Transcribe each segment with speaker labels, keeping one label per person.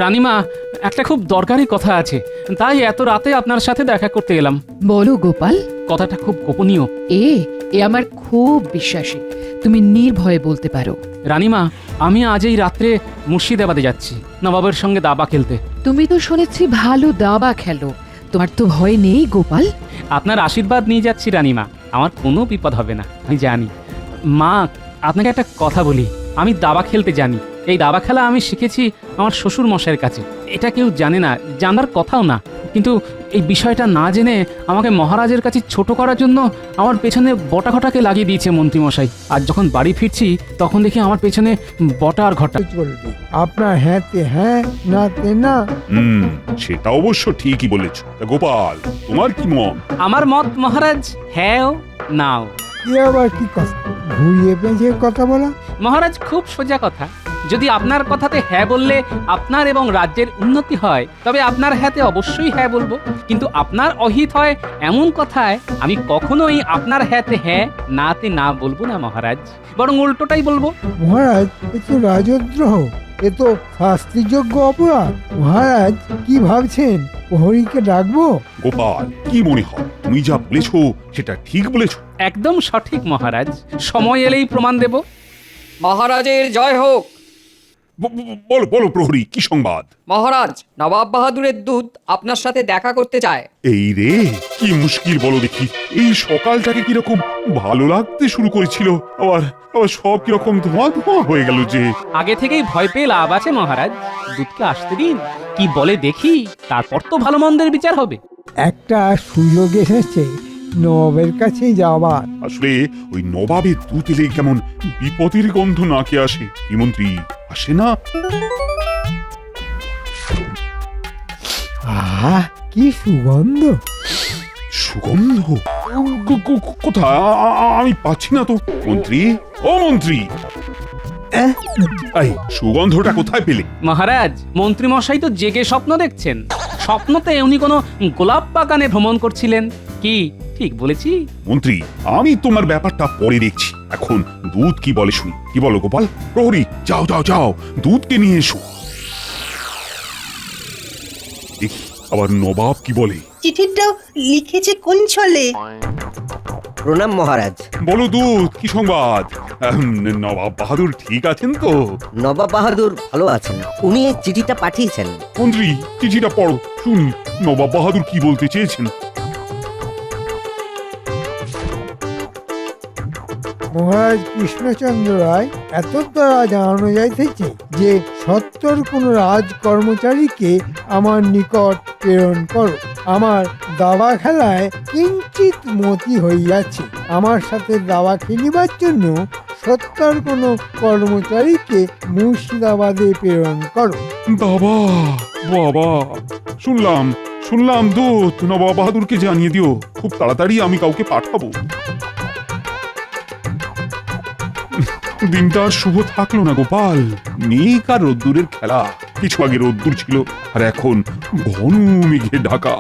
Speaker 1: রানীমা, একটা খুব দরকারি কথা আছে, তাই এত রাতে আপনার সাথে দেখা করতে এলাম।
Speaker 2: বলো গোপাল।
Speaker 1: কথাটা খুব গোপনীয়।
Speaker 2: এ এ আমার খুব বিশ্বাসী, তুমি নির্ভয়ে বলতে পারো।
Speaker 1: রানীমা, আমি আজ এই রাত্রে মুর্শিদাবাদে যাচ্ছি নবাবের সঙ্গে দাবা খেলতে।
Speaker 2: তুমি তো শুনেছি ভালো দাবা খেলো, তোমার তো ভয় নেই গোপাল?
Speaker 1: আপনার আশীর্বাদ নিয়ে যাচ্ছি রানীমা, আমার কোনো বিপদ হবে না, আমি জানি। মা, আপনাকে একটা কথা বলি, আমি দাবা খেলতে জানি। এই দাবা খেলা আমি শিখেছি আমার শ্বশুর মশাইয়ের কাছে। এটা কেউ জানে না, জানার কথাও না। কিন্তু এই বিষয়টা না জেনে আমাকে মহারাজের কাছে ছোট করার জন্য আমার পেছনে বটাঘটাকে লাগিয়ে দিয়েছে মন্ত্রীমশাই। আর যখন বাড়ি ফিরছি তখন দেখি আমার পেছনে বটা আর ঘটা।
Speaker 3: চলবে আপনার হ্যাঁতে হ্যাঁ, নাতে না।
Speaker 4: সেটা অবশ্য ঠিকই বলেছ। তা গোপাল, তোমার কি মত?
Speaker 1: আমার মত মহারাজ, হ্যাঁ নাও।
Speaker 3: এ আবার কি কথা, ঘুরিয়ে পেঁচিয়ে কথা বলা?
Speaker 1: মহারাজ, খুব সোজা কথা। যদি আপনার কথাতে হ্যাঁ বললে আপনার এবং রাজ্যের উন্নতি হয়, তবে আপনার হ্যাঁতে অবশ্যই হ্যাঁ বলবো। কিন্তু আপনার অহিত হয় এমন কথায় আমি কখনোই আপনার হ্যাঁতে হ্যাঁ, নাতে না বলবো না মহারাজ, বরং উল্টোটাই বলবো।
Speaker 3: মহারাজ, এ তো রাজদ্রোহ, এ তো শাস্তিযোগ্য অপরাধ। মহারাজ কি ভাবছেন, প্রহরীকে ডাকবো?
Speaker 4: গোপাল, কি মনে হয় তুমি যা বলেছো সেটা ঠিক বলেছো?
Speaker 1: একদম সঠিক মহারাজ, সময় এলেই প্রমাণ দেব।
Speaker 5: মহারাজের জয় হোক।
Speaker 4: বলো বলো প্রহরী, কি সংবাদ?
Speaker 5: মহারাজ, নবাব বাহাদুরের দূত আপনার সাথে দেখা করতে চায়।
Speaker 4: এই রে, কি মুশকিল বলো দেখি। এই সকালটাকে কিরকম ভালো লাগতে শুরু করেছিল, আবার আবার সব কিরকম ধোঁয়া ধোঁয়া হয়ে গেল যে।
Speaker 1: আগে থেকেই ভয় পেয়ে লাভ আছে মহারাজ, দুধকে আসতে দিন, কি বলে দেখি, তারপর তো ভালো মন্দের বিচার হবে।
Speaker 3: একটা সুযোগ এসেছে নবাবের কাছে যাবার।
Speaker 4: আসলে ওই নবাবের দুধ এলে কেমন বিপদের গন্ধ নাকে আসে। কি মন্ত্রী আসে না?
Speaker 3: আহা, কি সুগন্ধ!
Speaker 4: সুগন্ধ? কোথায়? আমি পাচ্ছি না তো। মন্ত্রী, ও মন্ত্রী, এই সুগন্ধটা কোথায় পেলে?
Speaker 1: মহারাজ, মন্ত্রী মশাই তো জেগে স্বপ্ন দেখছেন। স্বপ্নতে উনি কোনো গোলাপ বাগানে ভ্রমণ করছিলেন। কি ঠিক বলেছি?
Speaker 4: মন্ত্রী, আমি তোমার ব্যাপারটা পরে দেখছি, এখন দুধ কি বলে শুনি। কি বলো গোপাল? প্রহরী, যাও যাও যাও, দুধকে নিয়ে এসো। দেখি আবার নবাব কি বলে।
Speaker 6: চিঠিটা লিখেছে কোন ছলে?
Speaker 7: প্রণাম মহারাজ।
Speaker 4: বলো দুধ, কি সংবাদ? নবাব বাহাদুর ঠিক আছেন তো?
Speaker 7: নবাব বাহাদুর ভালো আছেন, উনি এই চিঠিটা পাঠিয়েছেন।
Speaker 4: মন্ত্রী, চিঠিটা পড়ো, শুনি নবাব বাহাদুর কি বলতে চেয়েছেন।
Speaker 3: মহারাজ কৃষ্ণচন্দ্র রায় এত দ্বারা জানানো যাইতেছে যে সত্তর কোন রাজ কর্মচারীকে আমার নিকট প্রেরণ করো। আমার দাবা খেলায় কিঞ্চিত মতি হইয়াছে, আমার সাথে দাবা খেলিবার জন্য 70 কোন কর্মচারীকে মুর্শিদাবাদে প্রেরণ করো।
Speaker 4: বাবা বাবা, শুনলাম শুনলাম দুধ, নবাব বাহাদুরকে জানিয়ে দিও খুব তাড়াতাড়ি আমি কাউকে পাঠাবো। দিনটা আর শুভ থাকলো না গোপাল। মেঘ আর রোদ্দুরের খেলা। কিছু আগে রোদ্দুর ছিল, আর এখন ঘন মেঘে ঢাকা।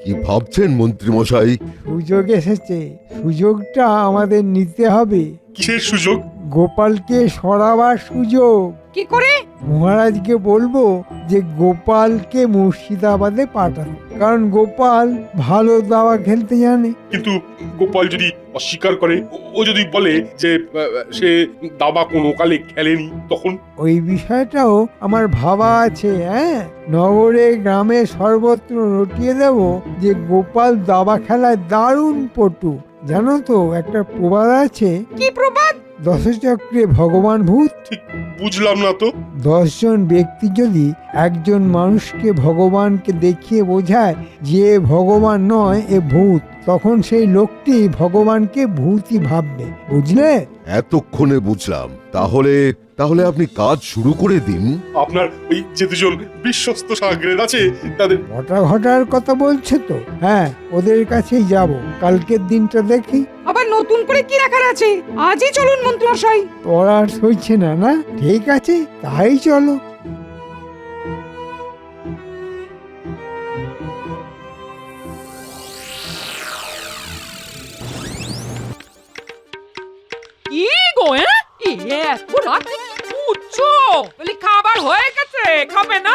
Speaker 8: কি ভাবছেন মন্ত্রী মশাই?
Speaker 3: সুযোগ এসেছে, সুযোগটা আমাদের নিতে হবে।
Speaker 4: কিসের সুযোগ?
Speaker 3: গোপালকে সরাবার সুযোগ।
Speaker 2: কি করে?
Speaker 3: মহারাজকে বলবো যে গোপালকে মুর্শিদাবাদে পাঠাতে, কারণ গোপাল ভালো দাবা খেলতে জানে।
Speaker 9: কিন্তু গোপাল যদি অস্বীকার করে, ও যদি বলে যে সে দাবা কোনো কালে খেলেনি, তখন?
Speaker 3: ওই বিষয়টাও আমার ভাবা আছে। হ্যাঁ, নগরে গ্রামে সর্বত্র রটিয়ে দেব যে গোপাল দাবা খেলায় দারুণ পটু। জানো তো, একটা প্রবাদ আছে।
Speaker 2: কি প্রবাদ?
Speaker 3: দশচক্রে ভগবান ভূত।
Speaker 9: ঠিক বুঝলাম না তো।
Speaker 3: 10 জন ব্যক্তি যদি একজন মানুষকে ভগবানকে দেখিয়ে বোঝায় যে ভগবান নয়, এ ভূত, তখন সেই লোকটি ভগবানকে ভূতই ভাববে। বুঝলে?
Speaker 8: এতক্ষণে বুঝলাম। তাহলে তাহলে আপনি কাজ শুরু করে দিন।
Speaker 9: আপনার ওই যে দুজন বিশ্বস্ত সাগরেদ আছে, তাদের
Speaker 3: ঘটা ঘটার কথা বলছে তো? হ্যাঁ, ওদের কাছেই যাব। কালকের দিনটা দেখি।
Speaker 2: আবার নতুন করে কি রাখার আছে? আজই চলুন মন্ত্রী মশাই।
Speaker 3: তোর আর সইছে না? না, ঠিক আছে, তাই চলো।
Speaker 10: খুঁজছো? বলি খাবার হয়ে গেছে, খাবে না?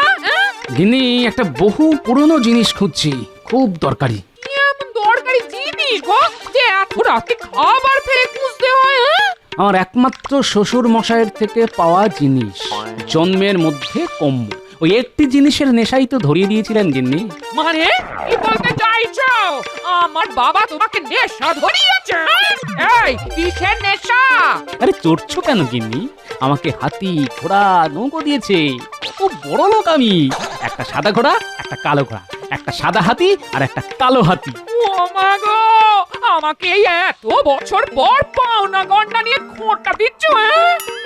Speaker 1: গিন্নি একটা বহু পুরনো জিনিস খুঁজছি, খুব দরকারি।
Speaker 10: কি এমন দরকারি জিনিস গো যে এত রাতে খাবার ফেলে খুঁজতে হয়?
Speaker 1: আমার একমাত্র শ্বশুর মশাইয়ের থেকে পাওয়া জিনিস, জন্মের মধ্যে কম্য। ওই একটি জিনিসের নেশাই তো ধরিয়ে দিয়েছিলেন গিন্নি।
Speaker 10: মানে কি বলতে চাইছো? আমার বাবা তোমাকে নেশা ধরিয়েছে? এই কিসের নেশা?
Speaker 1: আরে চড়ছো কেন গিন্নি? আমাকে হাতি, ঘোড়া, নৌকো দিয়েছে। কত বড় লোক আমি! একটা সাদা ঘোড়া, একটা কালো ঘোড়া, একটা সাদা হাতি আর একটা কালো হাতি।
Speaker 10: ও মা গো, আমাকে এই এত বছর পর পাওনা গন্ডা নিয়ে খোঁটা দিচ্ছ?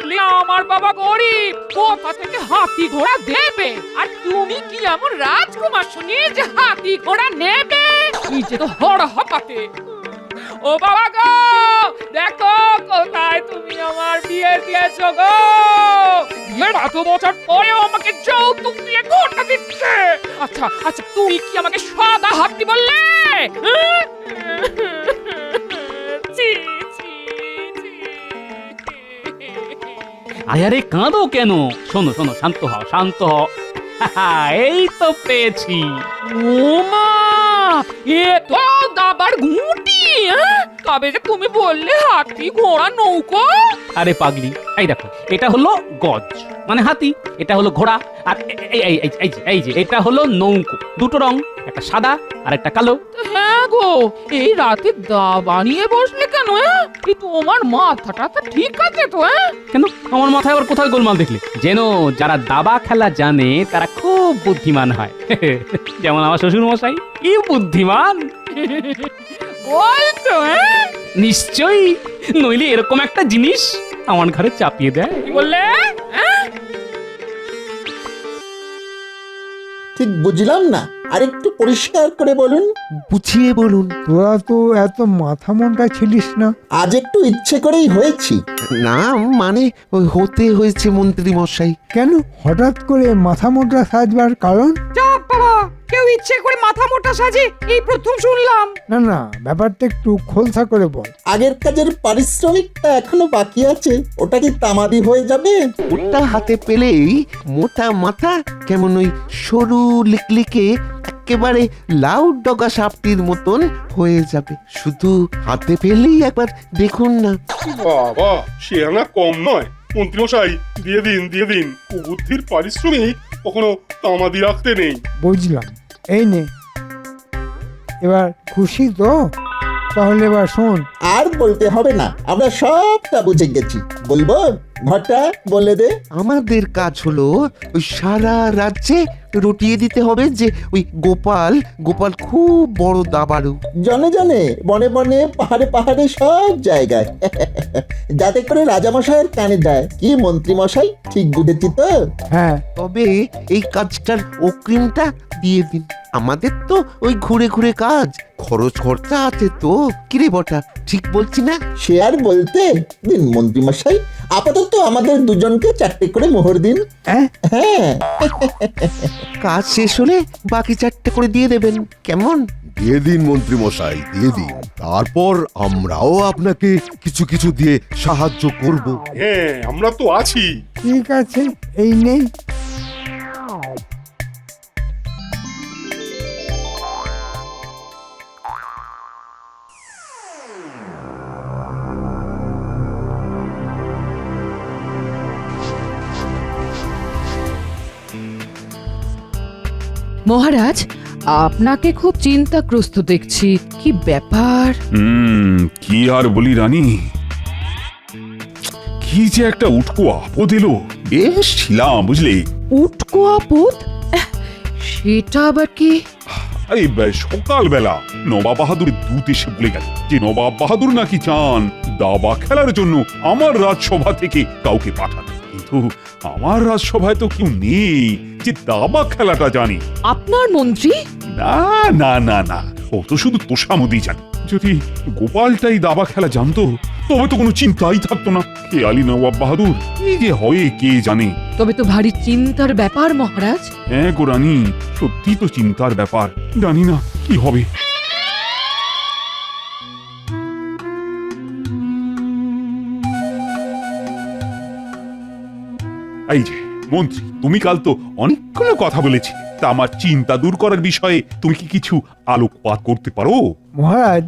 Speaker 10: বলি আমার বাবা গরিব, কোথা থেকে হাতি ঘোড়া দেবে? আর তুমি কি এমন রাজকুমার শুনি যে হাতি ঘোড়া নেবে? নিচে তো হড় হপাতে। ও বাবা গো, দেখো কোথায় তুমি আমার বিয়ে দিয়েছো গো। বিয়ের এত বছর পরেও আমাকে যৌতুক দিয়ে ঘোড়া দিচ্ছে। আচ্ছা আচ্ছা, তুমি কি আমাকে সাদা হাতি বললে? ছি, ছি, ছি।
Speaker 1: আরে কাঁদো কেন? শোনো শোনো, শান্ত হও, শান্ত হও। এই তো পেয়েছি।
Speaker 10: ও মা, এ তো দাবার ঘুঁটি। তবে যে তুমি বললে হাতি ঘোড়া নৌকো।
Speaker 1: আরে পাগলি, এই দেখো, এটা হলো গজ মানে হাতি, এটা হলো ঘোড়া, আর এই যে এটা হলো নৌকো। দুটো রং, একটা সাদা আর একটা কালো।
Speaker 10: হ্যাঁ গো, এই রাতে দাবা নিয়ে বসলে কেন? এই তোমার মাথাটা তো ঠিক আছে তো?
Speaker 1: কেন আমার মাথায় আবার কোথায় গোলমাল দেখলে? যেন যারা দাবা খেলা জানে তারা খুব বুদ্ধিমান হয়। যেমন আমার শ্বশুর মশাই, কি বুদ্ধিমান!
Speaker 10: বলছো?
Speaker 1: নিশ্চয়ই, নইলে এরকম একটা জিনিস আমার ঘরে চাপিয়ে দেয়।
Speaker 10: কি বললে?
Speaker 11: ঠিক বুঝলাম না, আরেকটু পরিষ্কার করে বলুন।
Speaker 7: বুঝিয়ে বলুন।
Speaker 3: তোরা তো এত মাথা মনটা ছিলিস না।
Speaker 11: আজ একটু ইচ্ছে করেই হয়েছি।
Speaker 7: না মানে ওই হতে হয়েছে মন্ত্রী মশাই।
Speaker 3: কেন হঠাৎ করে মাথা মোটা সাজবার কারণ?
Speaker 10: চাপ বাবা, কেউ ইচ্ছে করে মাথা মোটা সাজে এই প্রথম শুনলাম।
Speaker 3: না না, ব্যাপারটা একটু খোলসা করে বল।
Speaker 11: আগের কাজের পারিশ্রমিকটা এখনো বাকি আছে, ওটা কি তামাদি হয়ে যাবে?
Speaker 7: ওটা হাতে পেলেই মোটা মাথা কেমন ওই সরু লিকলিকে একেবারে লাউ ডগা সাপটির মতন হয়ে যাবে। শুধু হাতে পেলেই একবার দেখুন না।
Speaker 9: বাবা, সে আনা কম নয়। মন্ত্রীমশাই, দিয়ে দিন দিয়ে দিন। কুবুদ্ধির পারিশ্রমিক কখনো তামাদি রাখতে নেই।
Speaker 3: বুঝলাম, এই নে। এবার খুশি তো? তাহলে এবার শোন।
Speaker 11: আর বলতে হবে না, আমরা সবটা বুঝে গেছি। বলবো? ঘরটা বলে দে।
Speaker 7: আমাদের কাজ হলো ওই সারা রাজ্যে রটিয়ে দিতে হবে যে ওই গোপাল গোপাল খুব বড় দাবাড়ু।
Speaker 11: জনে জনে, বনে বনে, পাহাড়ে পাহাড়ে, সব জায়গায়। যাতে করে রাজামশাইয়ের কানে যায়। কি মন্ত্রী মশাই, ঠিক বুঝেছি তো?
Speaker 3: হ্যাঁ,
Speaker 7: তবে এই কাজটার অগ্রিমটা দিয়ে দিন। আমাদের তো ওই ঘুরে ঘুরে কাজ, খরচ খরচা আছে তো। কিরে বটা, ঠিক বলছি না?
Speaker 11: সে আর বলতে। দিন মন্ত্রী মশাই, আপাতত আমাদের দুজনকে 4টে করে মোহর দিন।
Speaker 3: হ্যাঁ
Speaker 11: হ্যাঁ,
Speaker 7: কাজ শেষ হলে বাকি 4টে করে দিয়ে দেবেন, কেমন?
Speaker 8: দিয়ে দিন মন্ত্রী মশাই, দিয়ে দিন। তারপর আমরাও আপনাকে কিছু কিছু দিয়ে সাহায্য করব।
Speaker 9: হ্যাঁ, আমরা তো আছি।
Speaker 3: ঠিক আছে, এই নেই।
Speaker 2: মহারাজ, আপনাকে খুব চিন্তাগ্রস্ত দেখছি। কি ব্যাপার?
Speaker 4: কি আর বলি রানী, কি যে একটা উটকো আপদ এলো। বেশ ছিলাম বুঝলে।
Speaker 2: উটকো আপদ? সেটা আবার কি?
Speaker 4: আরে সকালবেলা নবাব বাহাদুরের দূত এসে বলে গেল যে নবাব বাহাদুর নাকি চান দাবা খেলার জন্য আমার রাজসভা থেকে কাউকে পাঠাতে। কিন্তু আমার রাজসভায় তো কেউ নেই যে দাবা খেলাটা জানে।
Speaker 2: আপনার মন্ত্রী?
Speaker 4: না না না না, ও তো শুধু তোষামদি জানে। যদি গোপালটাই দাবা খেলা জানতো তবে তো কোনো চিন্তাই থাকতো না। খেয়ালি নবাব বাহাদুর কি যে হয় কে জানে।
Speaker 2: তবে তো ভারী চিন্তার ব্যাপার মহারাজ।
Speaker 4: হ্যাঁ গো রানী, সত্যি তো চিন্তার ব্যাপার। জানি না কি হবে। এই যে মন্ত্রী, তুমি কাল তো অনেকগুলো কথা বলেছি, তা আমার চিন্তা দূর করার বিষয়ে তুমি কি কিছু আলোকপাত করতে পারো?
Speaker 3: মহারাজ,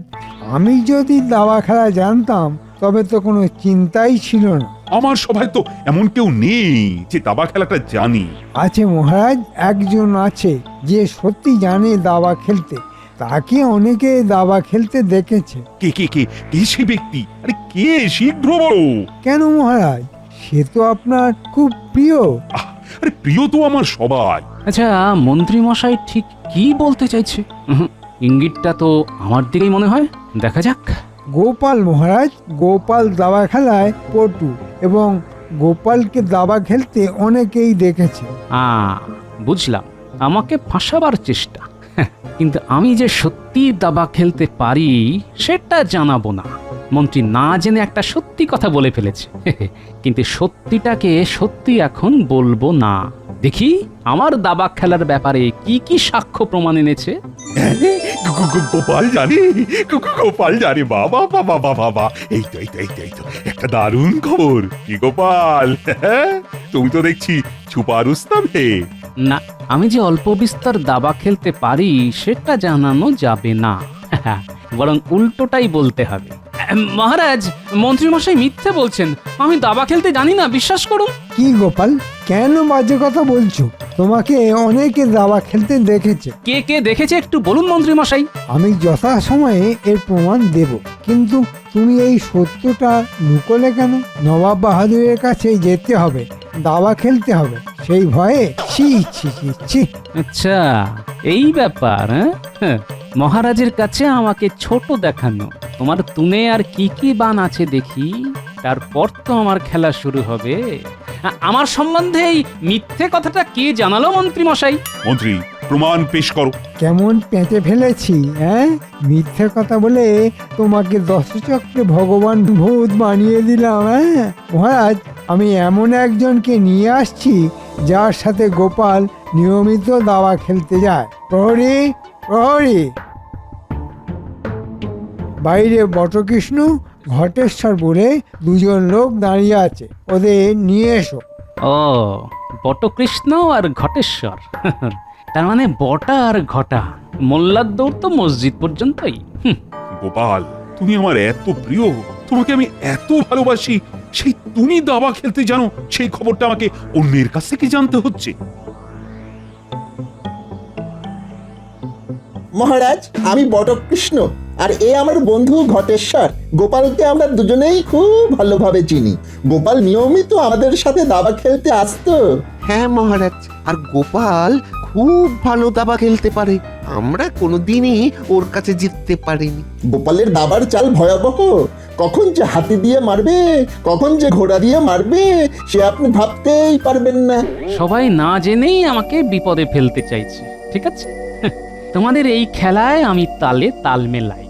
Speaker 3: আমি যদি দাবা খেলা জানতাম তবে তো কোনো চিন্তাই ছিল না।
Speaker 4: আমার সভায় তো এমন কেউ নেই যে দাবা খেলাটা জানি।
Speaker 3: আছে মহারাজ, একজন আছে যে সত্যি জানে দাবা খেলতে। তাকে অনেকে দাবা খেলতে দেখেছে।
Speaker 4: কে কে কে কে সে ব্যক্তি? আরে কে, শীঘ্র বলো।
Speaker 3: কেন মহারাজ, সে তো আপনার খুব প্রিয়।
Speaker 4: আরে প্রিয় তো আমার সবাই।
Speaker 1: আচ্ছা, মন্ত্রী মশাই ঠিক কি বলতে চাইছে? ইঙ্গিতটা তো আমার দিকেই মনে হয়। দেখা যাক।
Speaker 3: গোপাল মহারাজ, গোপাল দাবা খেলায় পটু এবং গোপালকে দাবা খেলতে অনেকেই দেখেছে।
Speaker 1: বুঝলাম, আমাকে ফাঁসাবার চেষ্টা। কিন্তু আমি যে সত্যি দাবা খেলতে পারি সেটা জানাবো না। মন্ত্রী না জেনে একটা সত্যি কথা বলে ফেলেছে, কিন্তু সত্যিটাকে সত্যি এখন বলবো না। দেখি আমার দাবা খেলার ব্যাপারে কি কি সাক্ষ্য প্রমাণ এনেছে।
Speaker 4: গোপাল জানে, গোপাল জানে, বাবা বাবা বাবা বাবা, এই তো এই তো এই তো এই তো একটা দারুণ খবর। কি গোপাল, তুমি তো দেখছি ছুপা রুস্তাম হে।
Speaker 1: না, আমি যে অল্প বিস্তর দাবা খেলতে পারি সেটা জানানো যাবে না, বরং উল্টোটাই বলতে হবে। মহারাজ, মন্ত্রী মশাই মিথ্যে বলছেন। আমি দাবা খেলতে জানি না, বিশ্বাস করুন।
Speaker 3: কি গোপাল, কেন বাজে কথা বলছো? তোমাকে অনেকে দাবা খেলতে দেখেছে।
Speaker 1: কে কে দেখেছে একটু বলুন মন্ত্রী মশাই।
Speaker 3: আমি যথাসময়ে এর প্রমাণ দেব, কিন্তু তুমি এই সত্যটা লুকোলে কেন? নবাব বাহাদুরের কাছে যেতে হবে, দাবা খেলতে হবে, সেই ভয়ে। ছি ছি ছি ছি।
Speaker 1: আচ্ছা, এই ব্যাপার। হ্যাঁ, মহারাজের কাছে আমাকে ছোট দেখানো। তোমার তুনে আর কি কি বান আছে দেখি, তারপর তো আমার খেলা শুরু হবে। আমার সম্বন্ধে এই মিথ্যে কথাটা কে জানালো মন্ত্রী মশাই?
Speaker 4: মন্ত্রী, প্রমাণ পেশ করো।
Speaker 3: কেমন পেঁচে ফেলেছি, হ্যাঁ? মিথ্যে কথা বলে তোমাকে দশচক্রে ভগবান ভূত বানিয়ে দিলাম। হ্যাঁ মহারাজ, আমি এমন একজনকে নিয়ে আসছি যার সাথে গোপাল নিয়মিত দাবা খেলতে যায়। প্রহরী, প্রহরী। বাইরে বটকৃষ্ণ, ঘটেশ্বর বলে দুজন লোক দাঁড়িয়ে আছে, ওদের নিয়ে এসো।
Speaker 1: ও, বটকৃষ্ণ আর ঘটেশ্বর। তার মানে বটা আর ঘটা। মোল্লার দৌড় তো মসজিদ পর্যন্তই।
Speaker 4: গোপাল, তুমি আমার এত প্রিয়, তোমাকে আমি এত ভালোবাসি, সেই তুমি দাবা খেলতে জানো, সেই খবরটা আমাকে অন্যের কাছ থেকে জানতে হচ্ছে।
Speaker 11: মহারাজ, আমি বটকৃষ্ণ, আর এ আমার বন্ধু ঘটেশ্বর। গোপালকে আমরা দুজনেই খুব ভালোভাবে চিনি। গোপাল নিয়মিত আমাদের সাথে দাবা খেলতে আসতো।
Speaker 7: হ্যাঁ মহারাজ, আর গোপাল খুব ভালো দাবা খেলতে পারে। আমরা কোনোদিনই ওর কাছে জিততে পারিনি।
Speaker 11: গোপালের দাবার চাল ভয়াবহ। কখন যে হাতি দিয়ে মারবে, কখন যে ঘোড়া দিয়ে মারবে, সে আপনি ভাবতেই পারবেন না।
Speaker 1: সবাই না জেনেই আমাকে বিপদে ফেলতে চাইছে। ঠিক আছে, তোমাদের এই খেলায় আমি তালে তাল মেলাই।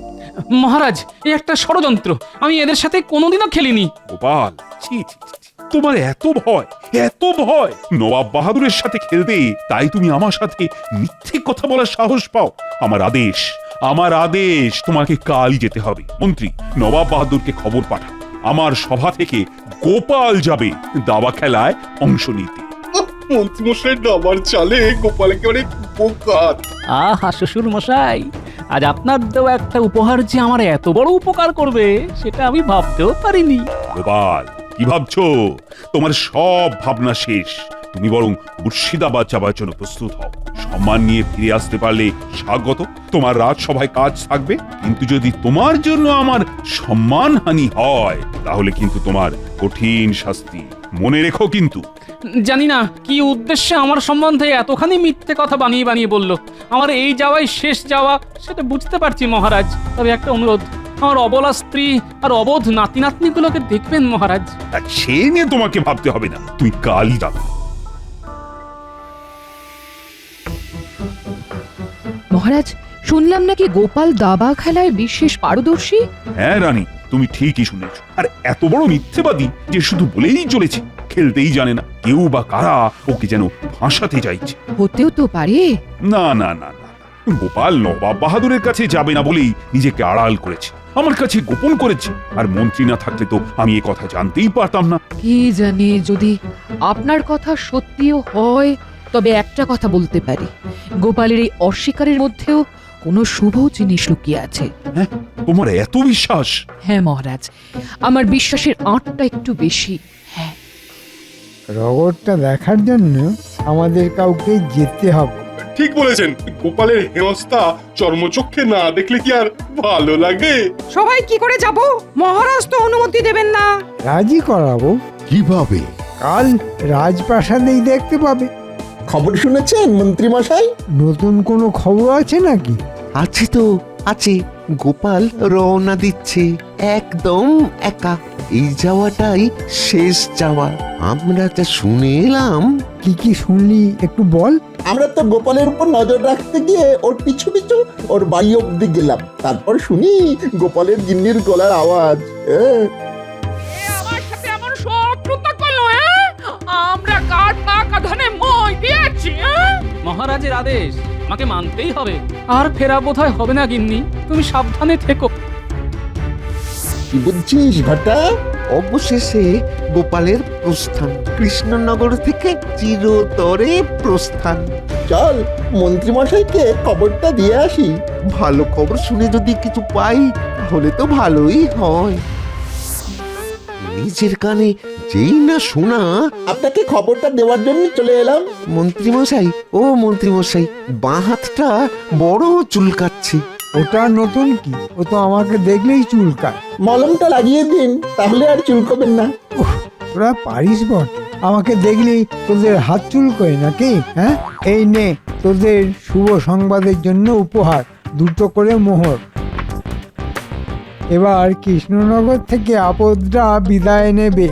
Speaker 1: মহারাজ, এই একটা ষড়যন্ত্র। আমি এদের সাথে কোনোদিনও খেলিনি।
Speaker 4: গোপাল, ছি ছি ছি ছি, তোমার এত ভয়, এত ভয় নবাব বাহাদুরের সাথে খেলতে, তাই তুমি আমার সাথে মিথ্যে কথা বলার সাহস পাও? আমার আদেশ, আমার আদেশ, তোমাকে কালই যেতে হবে। মন্ত্রী, নবাব বাহাদুরকে খবর পাঠাও, আমার সভা থেকে গোপাল যাবে দাবা খেলায় অংশ নিতে।
Speaker 9: মন্ত্রীমশাই দাবার চালে গোপাল একেবারে উপকার।
Speaker 1: আহা শ্বশুর মশাই, আজ আপনার দেওয়া একটা উপহার যে আমার এত বড় উপকার করবে সেটা আমি ভাবতেও পারিনি।
Speaker 4: গোপাল, কি ভাবছো? তোমার সব ভাবনা শেষ। তুমি বরং মুর্শিদাবাদ যাবার জন্য প্রস্তুত হও। সম্মান নিয়ে ফিরে আসতে পারলে স্বাগত, তোমার রাজসভায় কাজ থাকবে। কিন্তু যদি তোমার জন্য আমার সম্মানহানি হয়, তাহলে কিন্তু তোমার কঠিন শাস্তি। মনে রেখো কিন্তু।
Speaker 1: জানি না কি উদ্দেশ্যে আমার সম্বন্ধে এতখানি মিথ্যে কথা বানিয়ে বানিয়ে বলল। আমার এই যাওয়াই শেষ যাওয়া সেটা বুঝতে পারছি মহারাজ। তবে একটা অনুরোধ, আমার অবলা স্ত্রী আর অবোধ নাতি নাতনিগুলোকে দেখবেন মহারাজ।
Speaker 4: আর সে নিয়ে তোমাকে ভাবতে হবে না, তুমি কালই যাবে।
Speaker 2: মহারাজ, শুনলাম নাকি গোপাল দাবা খেলায় বিশেষ পারদর্শী।
Speaker 4: হ্যাঁ রানী, তুমি ঠিকই শুনেছ। আর এত বড় মিথ্যেবাদী যে শুধু বলেই চলেছে, খেলতেই জানে না। কেউ বা কারা ওকে যেন ফাঁসাতে চাইছে।
Speaker 2: হতেও তো পারে।
Speaker 4: না না না না, গোপাল নবাব বাহাদুরের কাছে যাবে না বলেই নিজেকে আড়াল করেছে। আমার কাছে গোপন করেছে। আর মন্ত্রী না থাকলে তো আমি এ কথা জানতেই পারতাম না।
Speaker 2: কি জানি, যদি আপনার কথা সত্যিও হয় তবে একটা কথা বলতে পারি, গোপালের এই অস্বীকারের মধ্যেও কোনো শুভ জিনিস লুকিয়ে আছে।
Speaker 4: হ্যাঁ, তোমার এত বিশ্বাস?
Speaker 2: হ্যাঁ মহারাজ, আমার বিশ্বাসের আঁটটা একটু বেশি। হ্যাঁ,
Speaker 3: রগরটা দেখার জন্য আমাদের কাউকে যেতে হবে।
Speaker 9: ঠিক বলেছেন, গোপালের হেনস্থা চর্মচক্ষে না দেখলে কি আর ভালো লাগে?
Speaker 6: সবাই কি করে যাব? মহারাজ তো অনুমতি দেবেন না।
Speaker 3: রাজি করাবো।
Speaker 8: কিভাবে?
Speaker 3: কাল রাজপ্রাসাদেই দেখতে পাবে।
Speaker 11: খবর শুনেছেন মন্ত্রী মশাই?
Speaker 3: নতুন কোনো খবর আছে নাকি?
Speaker 7: আছে তো, আছে। গোপাল রওনা দিচ্ছে একদম একা। এই যাওয়াটাই শেষ যাওয়া। আমরা যা শুনে এলাম।
Speaker 3: কি কি শুনলি একটু বল।
Speaker 11: আমরা তো গোপালের উপর নজর রাখতে গিয়ে ওর পিছু পিছু ওর বাড়ি অব্দি গেলাম। তারপর শুনি গোপালের জিন্নির গলার আওয়াজ।
Speaker 10: আমার সাথে এমন শত্রুতা করলো, হ্যাঁ? আমরা কার টাকা ধানে মই দিয়েছি, হ্যাঁ?
Speaker 1: মহারাজের আদেশ আমাকে মানতেই হবে। আর ফেরা বোধহয় হবে না গিন্নি, তুমি সাবধানে থেকো।
Speaker 11: কি বুঝছিস ঘটা?
Speaker 7: অবশেষে গোপালের প্রস্থান, কৃষ্ণনগর থেকে চিরতরে প্রস্থান।
Speaker 11: চল মন্ত্রী মশাইকে খবরটা দিয়ে আসি।
Speaker 7: ভালো খবর শুনে যদি কিছু পাই তাহলে তো ভালোই হয়। নিজের কানে যেই না শোনা।
Speaker 11: আপনাকে খবরটা দেওয়ার জন্য চলে এলাম।
Speaker 7: মন্ত্রীমশাই, ও মন্ত্রীমশাই, বাঁ হাতটা বড় চুলকাচ্ছে।
Speaker 3: ওটা নতুন কি? ও তো আমাকে দেখলেই চুলকায়।
Speaker 11: মলমটা লাগিয়ে দিন, তাহলে আর চুলকবেন না।
Speaker 3: তোরা পারিস বট, আমাকে দেখলেই তোদের হাত চুলকোয় নাকি? হ্যাঁ, এই নে তোদের শুভ সংবাদের জন্য উপহার, 2টো করে মোহর। এবার কৃষ্ণনগর থেকে আপদরা বিদায় নেবে।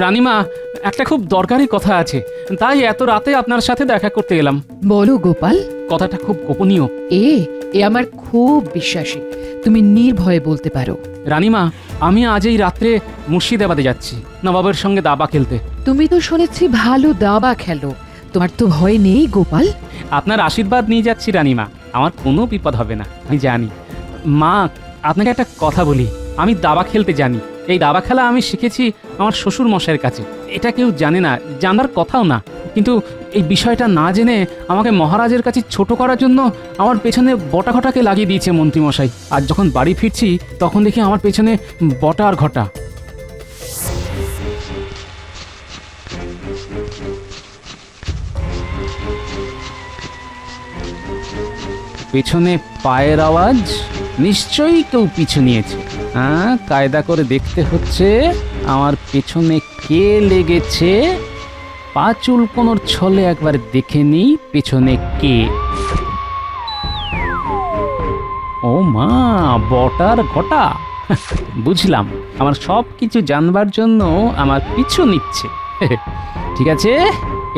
Speaker 1: রানীমা, একটা খুব দরকারি কথা আছে, তাই এত রাতে আপনার সাথে দেখা করতে এলাম।
Speaker 2: বলো গোপাল।
Speaker 1: কথাটা খুব গোপনীয়।
Speaker 2: এ আমার খুব বিশ্বাসী, তুমি নির্ভয়ে বলতে পারো।
Speaker 1: রানীমা, আমি আজ এই রাত্রে মুর্শিদাবাদে যাচ্ছি নবাবের সঙ্গে দাবা খেলতে।
Speaker 2: তুমি তো শুনেছি ভালো দাবা খেলো, তোমার তো ভয় নেই গোপাল?
Speaker 1: আপনার আশীর্বাদ নিয়ে যাচ্ছি রানীমা, আমার কোনো বিপদ হবে না, আমি জানি। মা, আপনাকে একটা কথা বলি, আমি দাবা খেলতে জানি। এই দাবা খেলা আমি শিখেছি আমার শ্বশুর মশাইয়ের কাছে। এটা কেউ জানে না, জানার কথাও না। কিন্তু এই বিষয়টা না জেনে আমাকে মহারাজের কাছে ছোট করার জন্য আমার পেছনে বটা ঘটাকে লাগিয়ে দিয়েছে মন্ত্রীমশাই। আর যখন বাড়ি ফিরছি তখন দেখি আমার পেছনে বটা আর ঘটা। পেছনে পায়ের আওয়াজ, নিশ্চয়ই কেউ পিছু নিয়েছে। হ্যাঁ, কায়দা করে দেখতে হচ্ছে আমার পেছনে কে লেগেছে। পা চুলকোনোর ছলে একবার দেখে নিই পেছনে কে। ও মা, বটার ঘটা। বুঝলাম, আমার সব কিছু জানবার জন্য আমার পিছু নিচ্ছে। ঠিক আছে,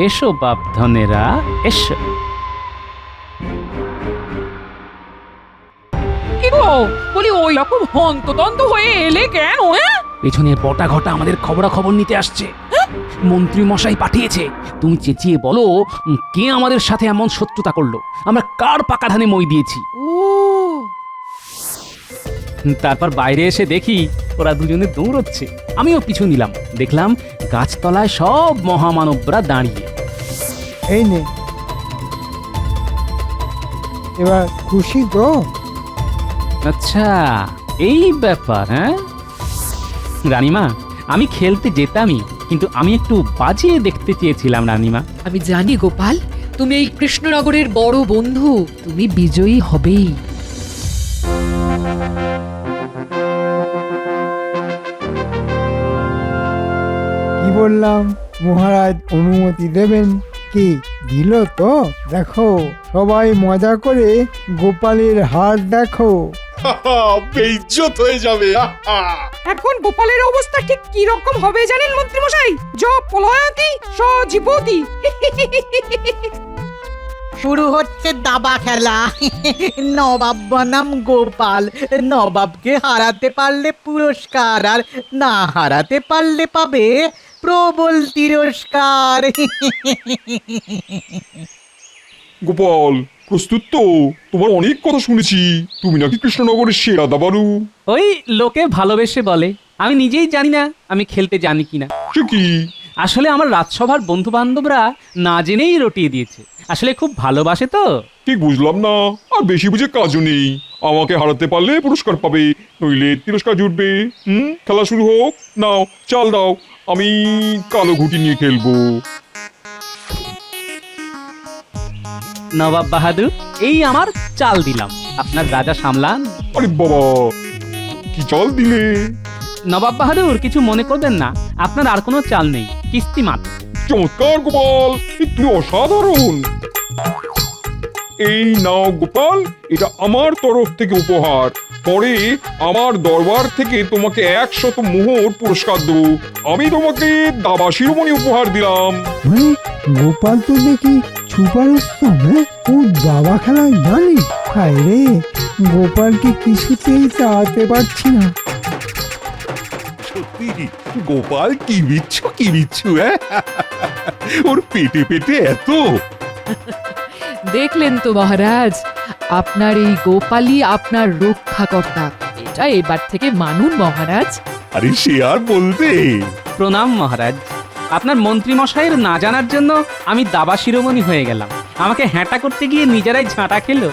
Speaker 1: এসো বাপ ধনেরা, এসো।
Speaker 10: কি গো, বলি ওই রকম হন্তদন্ত হয়ে এলে কেন, হ্যাঁ?
Speaker 1: পেছনের বটা ঘটা আমাদের খবরাখবর নিতে আসছে। মন্ত্রী মশাই পাঠিয়েছে। তুমি চেঁচিয়ে বলো কে আমাদের সাথে এমন শত্রুতা করলো, আমরা কার পাকা ধানে মই দিয়েছি।
Speaker 2: ও,
Speaker 1: তারপর বাইরে এসে দেখি ওরা দুজনে দৌড়চ্ছে, আমিও পিছু নিলাম। দেখলাম গাছতলায় সব মহামানবরা দাঁড়িয়ে।
Speaker 3: এই নে, এবার খুশি তো?
Speaker 1: আচ্ছা, এই ব্যাপার। হ্যাঁ রানীমা, আমি খেলতে যেতামই, কিন্তু আমি একটু বাজিয়ে দেখতে চেয়েছিলাম রানীমা।
Speaker 2: আমি জানি গোপাল, তুমি এই কৃষ্ণনগরের বড় বন্ধু, তুমি বিজয়ী হবেই।
Speaker 3: কি বললাম, মহারাজ অনুমতি দেবেন। কি দিল তো? দেখো, সবাই মজা করে গোপালের হার দেখো।
Speaker 9: বেইজ্জত হয়ে যাবে।
Speaker 6: এখন গোপালের অবস্থা ঠিক কি রকম হবে জানেন মন্ত্রী মশাই? জ পলায়তি সজীবতি।
Speaker 12: শুরু হচ্ছে দাবা খেলা। নবাব বনাম গোপাল। নবাবকে হারাতে পারলে পুরস্কার, আর না হারাতে পারলে পাবে প্রবল তিরস্কার।
Speaker 9: গোপাল প্রস্তুত তো? তোমার অনেক কথা শুনেছি, তুমি নাকি কৃষ্ণনগরের সেরা দাবারু।
Speaker 1: ওই লোকে ভালোবেসে বলে, আমি নিজেই জানি না আমি খেলতে জানি কিনা।
Speaker 9: সে কি?
Speaker 1: আসলে আমার রাজসভার বন্ধু বান্ধবরা না জেনেই রটিয়ে দিয়েছে। আসলে খুব ভালোবাসে তো।
Speaker 9: ঠিক বুঝলাম না, আর বেশি বুঝে কাজও নেই। আমাকে হারাতে পারলে পুরস্কার পাবে, নইলে তিরস্কার জুটবে। খেলা শুরু হোক। নাও চাল দাও, আমি কালো ঘুটি নিয়ে খেলবো।
Speaker 1: নবাব বাহাদুর, এই আমার চাল দিলাম, আপনার রাজা সামলান।
Speaker 9: আরে বাবা, কি চাল দিলে?
Speaker 1: নবাব বাহাদুর কিছু মনে করবেন না, আপনার আর কোনো চাল নেই, কিস্তি মাত্র।
Speaker 9: চমৎকার গোপাল, তুমি অসাধারণ। এই নাও গোপাল, এটা আমার তরফ থেকে উপহার। পরে আমার দরবার থেকে তোমাকে 100 মোহর পুরস্কার দেবো। আমি তোমাকে দাবা শিরোমণি উপহার দিলাম।
Speaker 3: মানে গোপাল তো দেখি সুপারস্তম, হ্যাঁ? ও দাবা খেলায় জানে। হায় রে, গোপালকে কিছুতেই চালাতে পারছি না।
Speaker 4: সত্যি গোপাল কি বিচ্ছু হ্যাঁ? ওর পেটে পেটে এত।
Speaker 2: দেখলেন তো মহারাজ, আপনার এই গোপালই আপনার রক্ষাকর্তা। এটা এবার থেকে মানুন মহারাজ।
Speaker 4: আরে সে আর বলতে।
Speaker 1: প্রণাম মহারাজ। আপনার মন্ত্রী মশাইয়ের না জানার জন্য আমি দাবা শিরোমণি হয়ে গেলাম। আমাকে হ্যাঁটা করতে গিয়ে নিজেরাই ঝাঁটা খেলো।